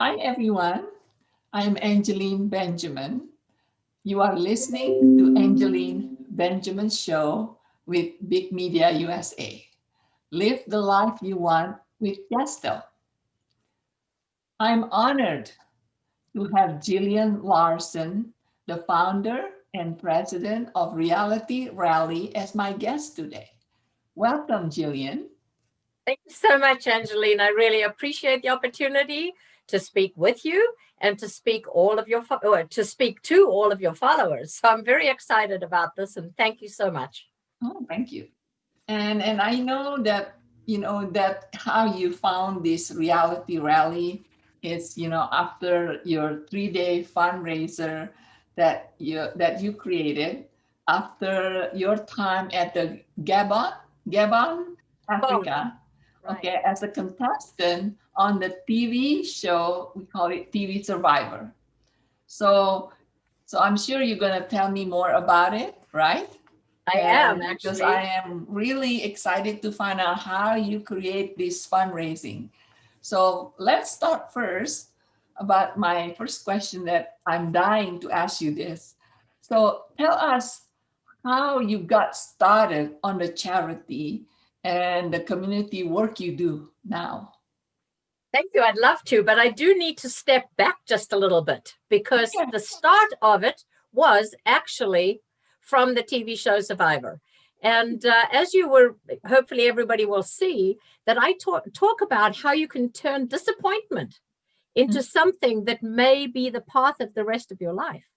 Hi, everyone. I'm Angeline Benjamin. You are listening to Angeline Benjamin's show with Big Media USA. Live the life you want with Gusto. I'm honored to have Gillian Larson, the founder and president of Reality Rally, as my guest today. Welcome, Gillian. Thank you so much, Angeline. I really appreciate the opportunity to speak with you and to speak to speak to all of your followers. So I'm very excited about this, and thank you so much. Oh, thank you. And I know that that how you found this reality rally is after your 3-day fundraiser that you created after your time at the Gabon, Oh, Africa. right. Okay, as a contestant on the TV show, we call it TV Survivor. So so I'm sure you're gonna tell me more about it, right? I am And because I actually. am really excited to find out how you create this fundraising. So let's start first about my first question that I'm dying to ask you this. So tell us how you got started on the charity and the community work you do now. Thank you. I'd love to, but I do need to step back just a little bit because Okay. the start of it was actually from the TV show Survivor. And as you were, hopefully everybody will see that I talk about how you can turn disappointment into something that may be the path of the rest of your life.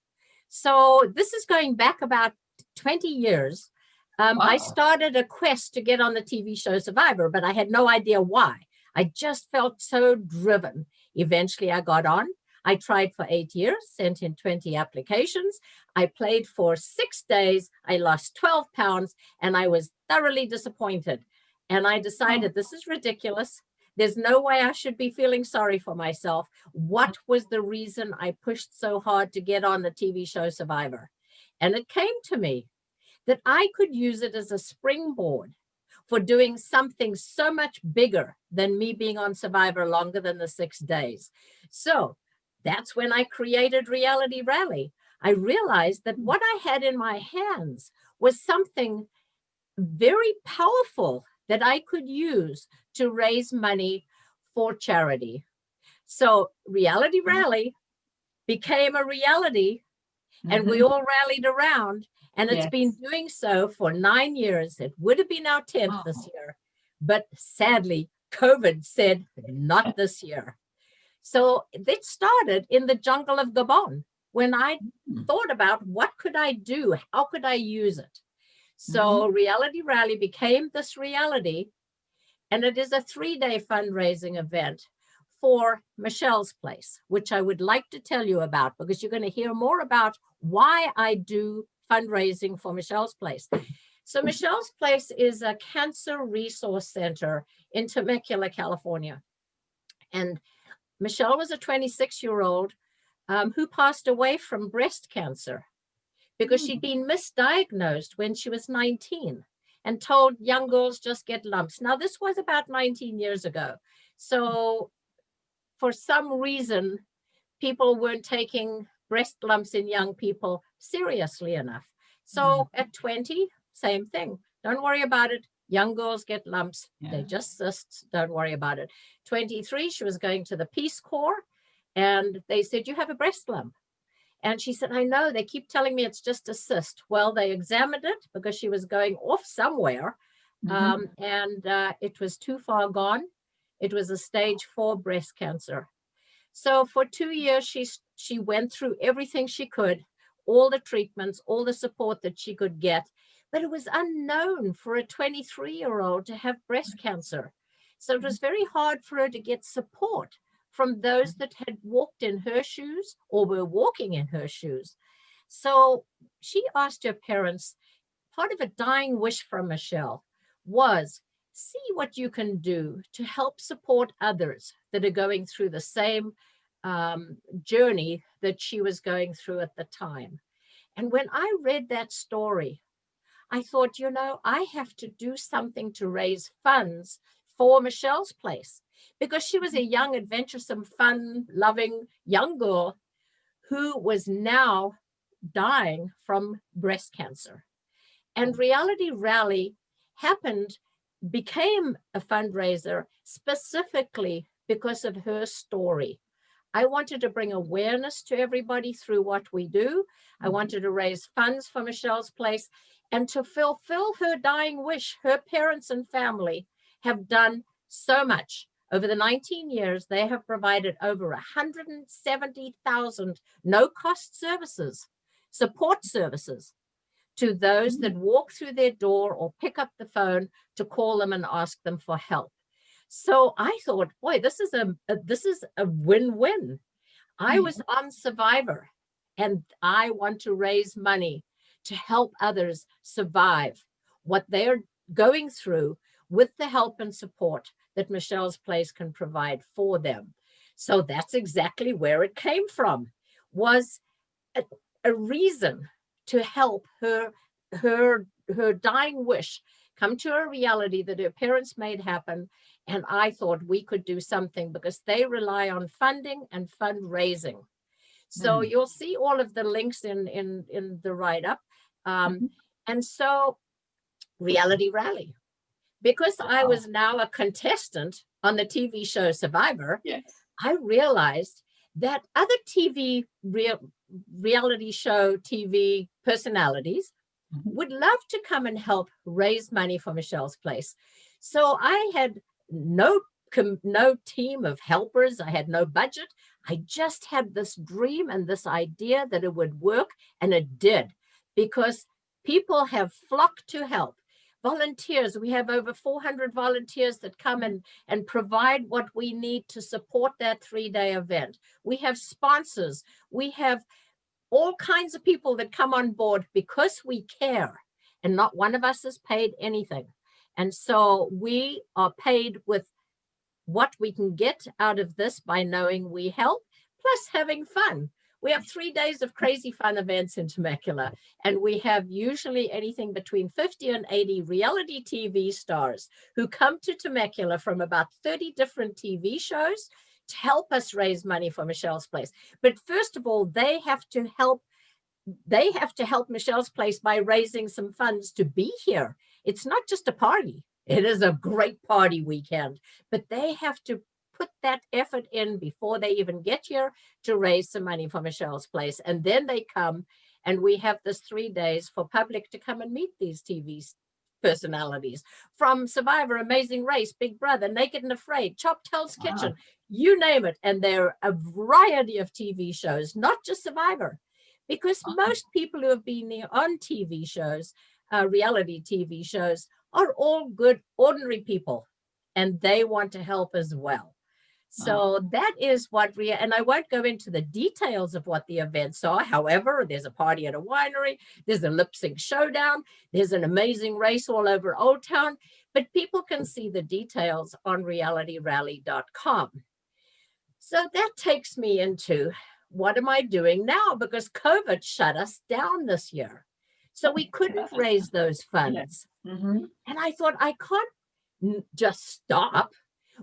So this is going back about 20 years. I Wow. started a quest to get on the TV show Survivor, but I had no idea why. I just felt so driven. Eventually, I got on. I tried for 8 years, sent in 20 applications. I played for 6 days. I lost 12 pounds and I was thoroughly disappointed. And I Oh, decided this is ridiculous. There's no way I should be feeling sorry for myself. What was the reason I pushed so hard to get on the TV show Survivor? And it came to me that I could use it as a springboard for doing something so much bigger than me being on Survivor longer than the 6 days. So that's when I created Reality Rally. I realized that what I had in my hands was something very powerful that I could use to raise money for charity. So Reality Rally became a reality and we mhm. all rallied around. And it's been Yes. doing so for 9 years. It would have been our 10th this Oh. year. But sadly, COVID said not this year. So it started in the jungle of Gabon when I thought about what could I do? How could I use it? Mhm. So Reality Rally became this reality, and it is a 3-day fundraising event for Michelle's Place, which I would like to tell you about because you're going to hear more about why I do fundraising for Michelle's Place. So Michelle's Place is a cancer resource center in Temecula, California. And Michelle was a 26-year-old who passed away from breast cancer because she'd Mm. been misdiagnosed when she was 19 and told young girls just get lumps. Now, this was about 19 years ago. So, for some reason, people weren't taking breast lumps in young people seriously enough. Mm. So, at 20, same thing. Don't worry about it. Young girls get lumps. Yeah. They just cysts. Don't worry about it. 23, she was going to the Peace Corps and they said, you have a breast lump. And she said, I know, they keep telling me it's just a cyst. Well, they examined it because she was going off somewhere, Mhm. and it was too far gone. It was a stage 4 breast cancer. So for 2 years, she went through everything she could, all the treatments, all the support that she could get. But it was unknown for a 23-year-old to have breast cancer. So it was very hard for her to get support from those that had walked in her shoes or were walking in her shoes. So she asked her parents, part of a dying wish from Michelle was see what you can do to help support others that are going through the same journey that she was going through at the time. And when I read that story, I thought, I have to do something to raise funds for Michelle's Place because she was a young, adventuresome, fun-loving young girl who was now dying from breast cancer. And Reality Rally became a fundraiser specifically because of her story. I wanted to bring awareness to everybody through what we do. I wanted to raise funds for Michelle's Place and to fulfill her dying wish. Her parents and family have done so much. Over the 19 years, they have provided over 170,000 no-cost services, support services, to those that walk through their door or pick up the phone to call them and ask them for help. So I thought, boy, this is a win-win. I was on Survivor, and I want to raise money to help others survive what they're going through with the help and support that Michelle's Place can provide for them. So that's exactly where it came from, was a reason to help her dying wish come to a reality that her parents made happen. And I thought we could do something because they rely on funding and fundraising. So you'll see all of the links in the write-up. And so Reality Rally, because I was now a contestant on the TV show Survivor, I realized that other reality show TV personalities would love to come and help raise money for Michelle's Place. So I had no team of helpers. I had no budget. I just had this dream and this idea that it would work, and it did, because people have flocked to help. Volunteers, we have over 400 volunteers that come and provide what we need to support that 3-day event. We have sponsors. We have all kinds of people that come on board because we care, and not one of us is paid anything. And so we are paid with what we can get out of this by knowing we help, plus having fun. We have 3 days of crazy fun events in Temecula, and we have usually anything between 50 and 80 reality TV stars who come to Temecula from about 30 different TV shows to help us raise money for Michelle's Place. But first of all, they have to help Michelle's Place by raising some funds to be here. It's not just a party. It is a great party weekend, but they have to put that effort in before they even get here to raise some money for Michelle's Place. And then they come, and we have this 3 days for public to come and meet these TV personalities from Survivor, Amazing Race, Big Brother, Naked and Afraid, Chopped Hell's Kitchen, you name it. And there are a variety of TV shows, not just Survivor, because most people who have been on TV shows, reality TV shows, are all good, ordinary people, and they want to help as well. So that is what and I won't go into the details of what the events are. However, there's a party at a winery, there's a lip sync showdown, there's an amazing race all over Old Town, but people can see the details on realityrally.com. So that takes me into, what am I doing now? Because COVID shut us down this year. So we couldn't raise those funds. And I thought, I can't just stop.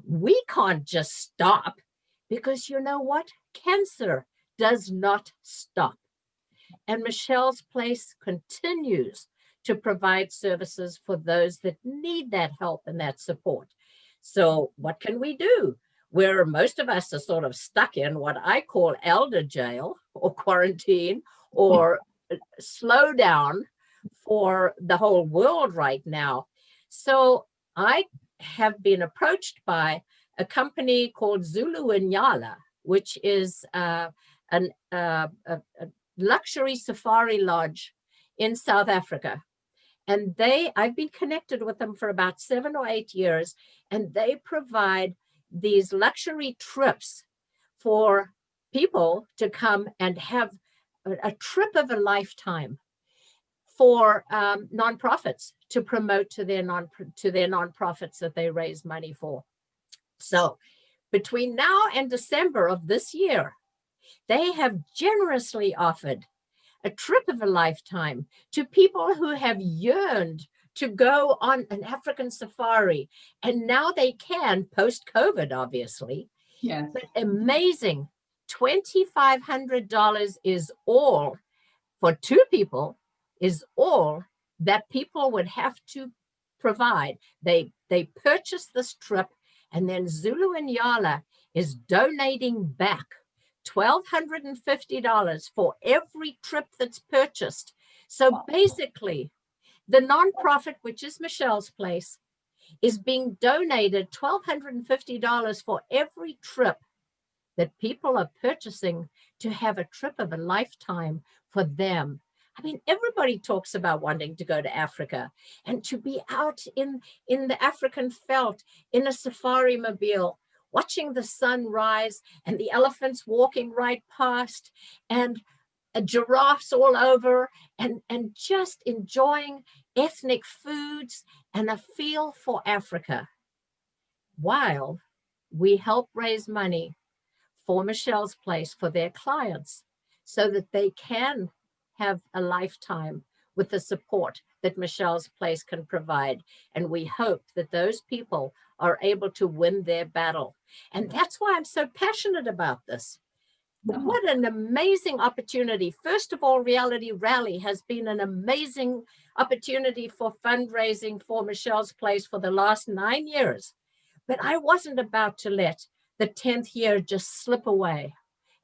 We can't just stop, because you know what? Cancer does not stop. And Michelle's Place continues to provide services for those that need that help and that support. So what can we do? Where most of us are sort of stuck in what I call elder jail or quarantine or slow down for the whole world right now. So I have been approached by a company called Zulu Inyala, which is a luxury safari lodge in South Africa. And I've been connected with them for about 7 or 8 years, and they provide these luxury trips for people to come and have a trip of a lifetime for nonprofits to promote to their nonprofits that they raise money for. So between now and December of this year, they have generously offered a trip of a lifetime to people who have yearned to go on an African safari. And now they can, post-COVID, obviously. Yes. But amazing. $2,500 is all, for two people, is all that people would have to provide. They purchase this trip, and then Zulu and Yala is donating back $1,250 for every trip that's purchased. So basically, the nonprofit, which is Michelle's Place, is being donated $1,250 for every trip that people are purchasing to have a trip of a lifetime for them. I mean, everybody talks about wanting to go to Africa and to be out in the African veldt in a safari mobile, watching the sun rise and the elephants walking right past and giraffes all over, and just enjoying ethnic foods and a feel for Africa, while we help raise money for Michelle's Place for their clients so that they can have a lifetime with the support that Michelle's Place can provide. And we hope that those people are able to win their battle. And that's why I'm so passionate about this. What an amazing opportunity. First of all, Reality Rally has been an amazing opportunity for fundraising for Michelle's Place for the last 9 years. But I wasn't about to let the 10th year just slip away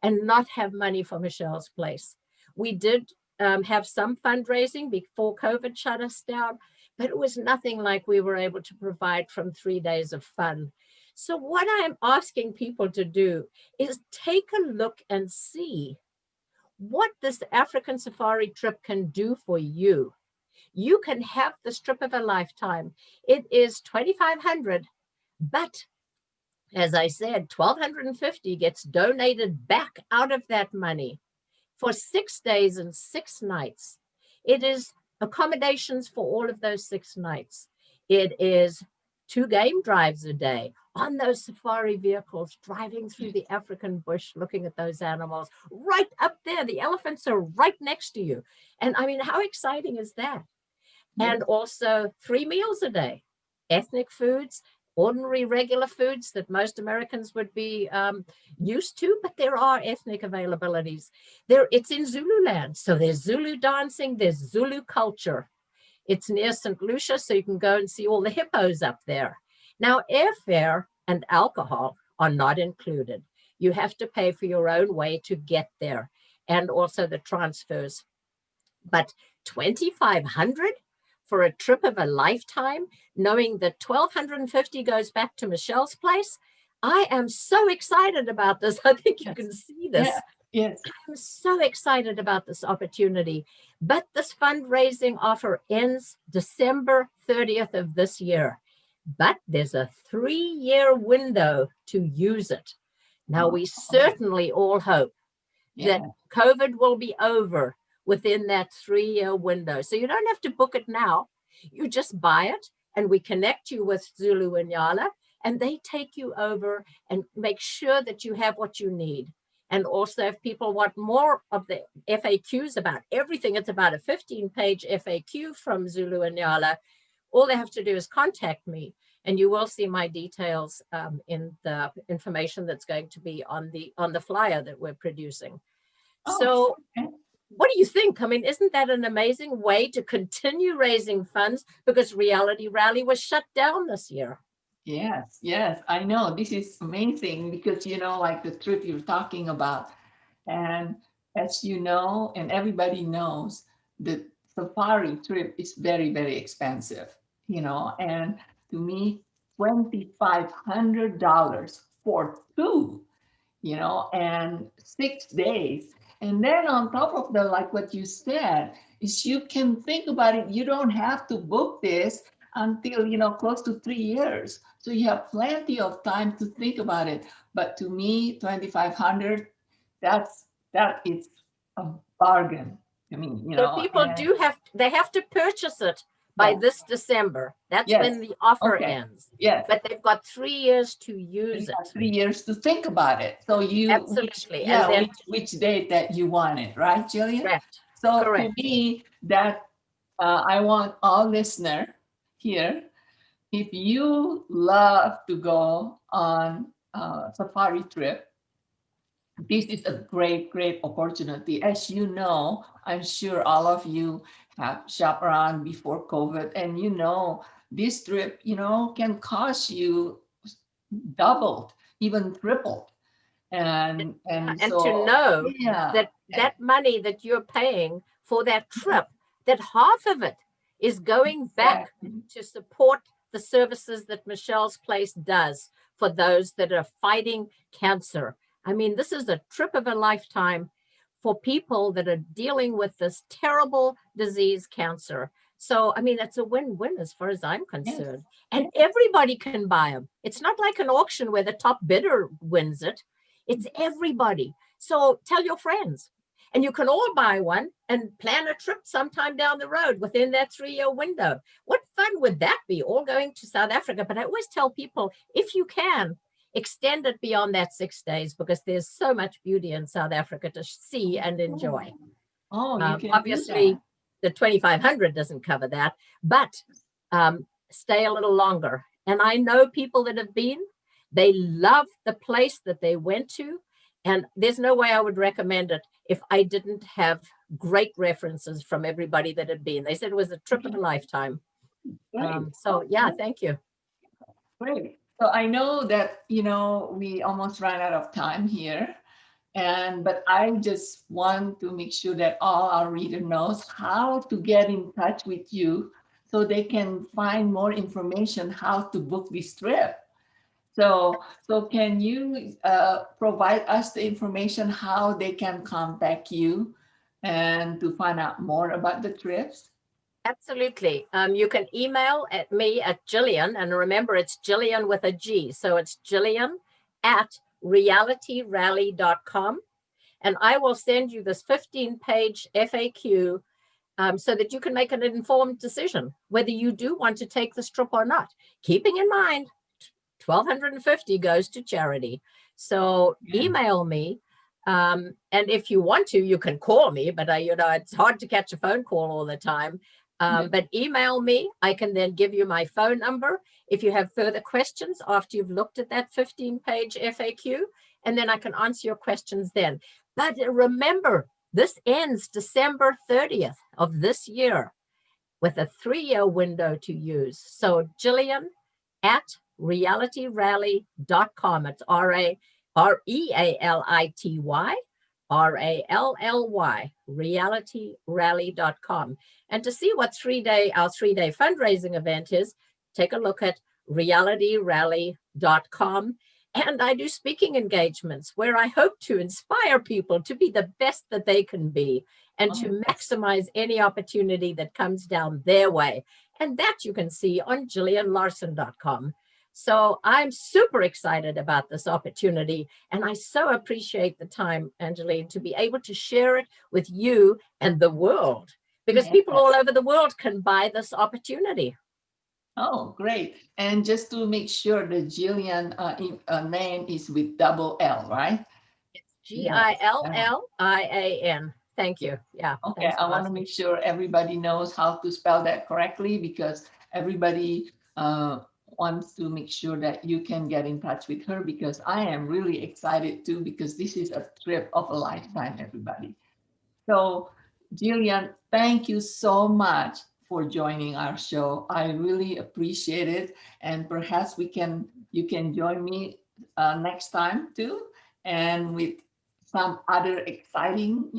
and not have money for Michelle's Place. We did have some fundraising before COVID shut us down, but it was nothing like we were able to provide from 3 days of fun. So what I'm asking people to do is take a look and see what this African safari trip can do for you. You can have this trip of a lifetime. It is $2,500, but as I said, $1,250 gets donated back out of that money for 6 days and 6 nights. It is accommodations for all of those 6 nights. It is 2 game drives a day on those safari vehicles, driving through the African bush, looking at those animals right up there. The elephants are right next to you. And I mean, how exciting is that? Yes. And also 3 meals a day, ethnic foods, ordinary regular foods that most Americans would be used to, but there are ethnic availabilities. It's in Zululand, so there's Zulu dancing, there's Zulu culture. It's near St. Lucia, so you can go and see all the hippos up there. Now, airfare and alcohol are not included. You have to pay for your own way to get there, and also the transfers. But $2,500 for a trip of a lifetime, knowing that $1,250 goes back to Michelle's Place. I am so excited about this. I think you can see this. Yes. I'm so excited about this opportunity. But this fundraising offer ends December 30th of this year. But there's a 3-year window to use it. Now, we certainly all hope that COVID will be over within that 3-year window. So you don't have to book it now. You just buy it, and we connect you with Zulu and Yala, and they take you over and make sure that you have what you need. And also, if people want more of the FAQs about everything, it's about a 15-page FAQ from Zulu and Yala. All they have to do is contact me, and you will see my details in the information that's going to be on the flyer that we're producing. So what do you think? I mean, isn't that an amazing way to continue raising funds, because Reality Rally was shut down this year? Yes, I know. This is amazing because, like the trip you're talking about. And as you know, and everybody knows, the safari trip is very, very expensive, and to me, $2,500 for 2, and 6 days. And then on top of the, like what you said, is you can think about it. You don't have to book this until, close to 3 years. So you have plenty of time to think about it. But to me, 2,500, that is a bargain. I mean, So people they have to purchase it by this December. That's when the offer ends. Yes. But they've got 3 years to use it. 3 years to think about it. So Absolutely. Which date that you want it, right, Gillian? Correct. So Correct. to me, that I want all listener here, if you love to go on a safari trip, this is a great opportunity. As you know, I'm sure all of you have shopped around before COVID, and this trip, can cost you doubled, even tripled. And And to so, know yeah, that that money that you're paying for that trip, that half of it is going back exactly. to support the services that Michelle's Place does for those that are fighting cancer. I mean, this is a trip of a lifetime for people that are dealing with this terrible disease, cancer. So, I mean, it's a win-win as far as I'm Yes, concerned. And everybody can buy them. It's not like an auction where the top bidder wins it. It's everybody. So tell your friends. And you can all buy one and plan a trip sometime down the road within that 3-year window. What fun would that be, all going to South Africa? But I always tell people, if you can, extend it beyond that 6 days, because there's so much beauty in South Africa to see and enjoy. oh, you can do that. Obviously, the 2,500 doesn't cover that, but stay a little longer. And I know people that have been, they love the place that they went to. And there's no way I would recommend it if I didn't have great references from everybody that had been. They said it was a trip of a lifetime. Great. So yeah, thank you. Great. So I know that, we almost ran out of time here. But I just want to make sure that all our reader knows how to get in touch with you so they can find more information how to book this trip. So can you provide us the information how they can contact you and to find out more about the trips? Absolutely. You can email at me at Gillian, and remember it's Gillian with a G. So it's Gillian at realityrally.com. And I will send you this 15-page FAQ so that you can make an informed decision whether you do want to take this trip or not. Keeping in mind, $1,250 goes to charity. So email me. And if you want to, you can call me, but it's hard to catch a phone call all the time. But email me. I can then give you my phone number if you have further questions after you've looked at that 15-page FAQ, and then I can answer your questions then. But remember, this ends December 30th of this year with a 3-year window to use. So Gillian at realityrally.com. It's REALITY, realityrally.com. And to see what our 3-day fundraising event is, take a look at realityrally.com. And I do speaking engagements where I hope to inspire people to be the best that they can be and to maximize any opportunity that comes down their way. And that you can see on GillianLarson.com. So I'm super excited about this opportunity. And I so appreciate the time, Angeline, to be able to share it with you and the world, because people all over the world can buy this opportunity. Oh, great. And just to make sure, the Gillian name is with double L, right? It's Gillian. Thank you. Yeah. Okay, I want to make sure everybody knows how to spell that correctly, because everybody wants to make sure that you can get in touch with her, because I am really excited too, because this is a trip of a lifetime, everybody. So, Gillian, thank you so much for joining our show. I really appreciate it. And perhaps you can join me next time too, and with some other exciting,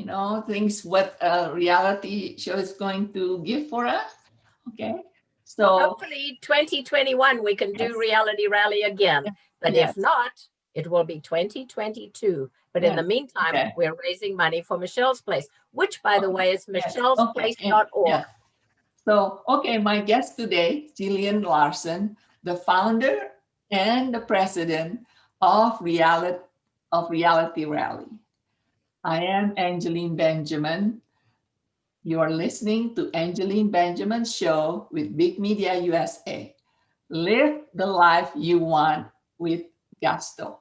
things what a reality show is going to give for us. Okay. So hopefully 2021 we can do Reality Rally again. But if not, it will be 2022. But in the meantime, we're raising money for Michelle's Place, which, by the way, is michellesplace.org. So, my guest today, Gillian Larson, the founder and the president of Reality Rally. I am Angeline Benjamin. You are listening to Angeline Benjamin's show with Big Media USA. Live the life you want with gusto.